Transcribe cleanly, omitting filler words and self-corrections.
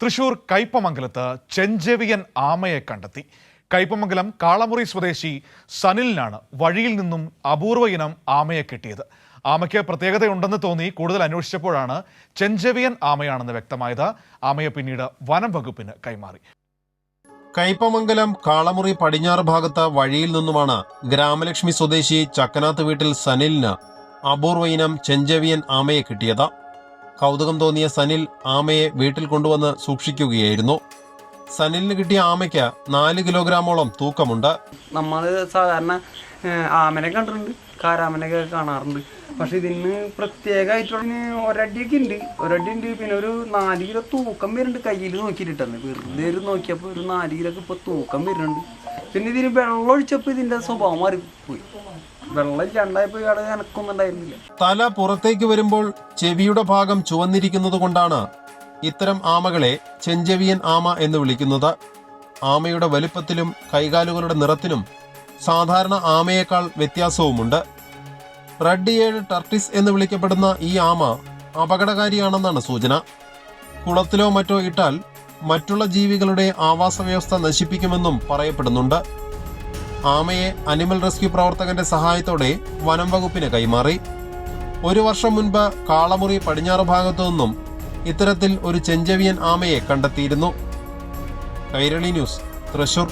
തൃശൂർ കയ്പമംഗലത്ത് ചെഞ്ചെവിയൻ ആമയെ കണ്ടെത്തി. കയ്പമംഗലം കാളമുറി സ്വദേശി സനിലിനാണ് വഴിയിൽ നിന്നും അപൂർവ ഇനം ആമയെ കിട്ടിയത്. ആമയ്ക്ക് പ്രത്യേകതയുണ്ടെന്ന് തോന്നി കൂടുതൽ അന്വേഷിച്ചപ്പോഴാണ് ചെഞ്ചെവിയൻ ആമയാണെന്ന് വ്യക്തമായത്. ആമയെ പിന്നീട് വനം വകുപ്പിന് കൈമാറി. കയ്പമംഗലം കാളമുറി പടിഞ്ഞാറ് ഭാഗത്ത് വഴിയിൽ നിന്നുമാണ് ഗ്രാമലക്ഷ്മി സ്വദേശി ചക്കനാത്ത് വീട്ടിൽ സനിലിന് അപൂർവ ഇനം ചെഞ്ചെവിയൻ ആമയെ കിട്ടിയത്. കൗതുകം തോന്നിയ സനിൽ ആമയെ വീട്ടിൽ കൊണ്ടുവന്ന് സൂക്ഷിക്കുകയായിരുന്നു. സനിലിന് കിട്ടിയ ആമയ്ക്ക് 4 കിലോഗ്രാമോളം തൂക്കമുണ്ട്. നമ്മൾ സാധാരണ ആമനെ കണ്ടിട്ടുണ്ട്, കാരാമനൊക്കെ കാണാറുണ്ട്. പക്ഷെ ഇതിന് പ്രത്യേകമായിട്ടുള്ള ഒരടിയൊക്കെ ഉണ്ട്, പിന്നെ ഒരു 4 കിലോ തൂക്കം വരുന്നുണ്ട്. കയ്യിൽ നോക്കിയിട്ടാണ് വെറുതെ നോക്കിയപ്പോൾ ഒരു 4 കിലോ ഇപ്പൊ തൂക്കം വരുന്നുണ്ട്. പിന്നെ ഇതിന് വെള്ളം ഒഴിച്ചപ്പോൾ ഇതിന്റെ സ്വഭാവം മാറിപ്പോയി. വെള്ളം ഇല്ലാണ്ടായപ്പോൾ ഇയാളെ എനക്കൊന്നുണ്ടായിരുന്നില്ല. തല പുറത്തേക്ക് വരുമ്പോൾ ചെവിയുടെ ഭാഗം ചുവന്നിരിക്കുന്നത് കൊണ്ടാണ് ഇത്തരം ആമകളെ ചെഞ്ചെവിയൻ ആമ എന്ന് വിളിക്കുന്നത്. ആമയുടെ വലുപ്പത്തിലും കൈകാലുകളുടെ നിറത്തിനും സാധാരണ ആമയേക്കാൾ വ്യത്യാസവുമുണ്ട്. റെഡ് ഇയേർഡ് ടർട്ടിസ് എന്ന് വിളിക്കപ്പെടുന്ന ഈ ആമ അപകടകാരിയാണെന്നാണ് സൂചന. കുളത്തിലോ മറ്റോ ഇട്ടാൽ മറ്റുള്ള ജീവികളുടെ ആവാസ വ്യവസ്ഥ നശിപ്പിക്കുമെന്നും പറയപ്പെടുന്നുണ്ട്. ആമയെ അനിമൽ റെസ്ക്യൂ പ്രവർത്തകന്റെ സഹായത്തോടെ വനം വകുപ്പിന് കൈമാറി. 1 വർഷം മുൻപ് കാളമുറി പടിഞ്ഞാറ് ഭാഗത്തു നിന്നും ഇത്തരത്തിൽ ഒരു ചെഞ്ചെവിയൻ ആമയെ കണ്ടെത്തിയിരുന്നു. കൈരളി ന്യൂസ്, തൃശൂർ.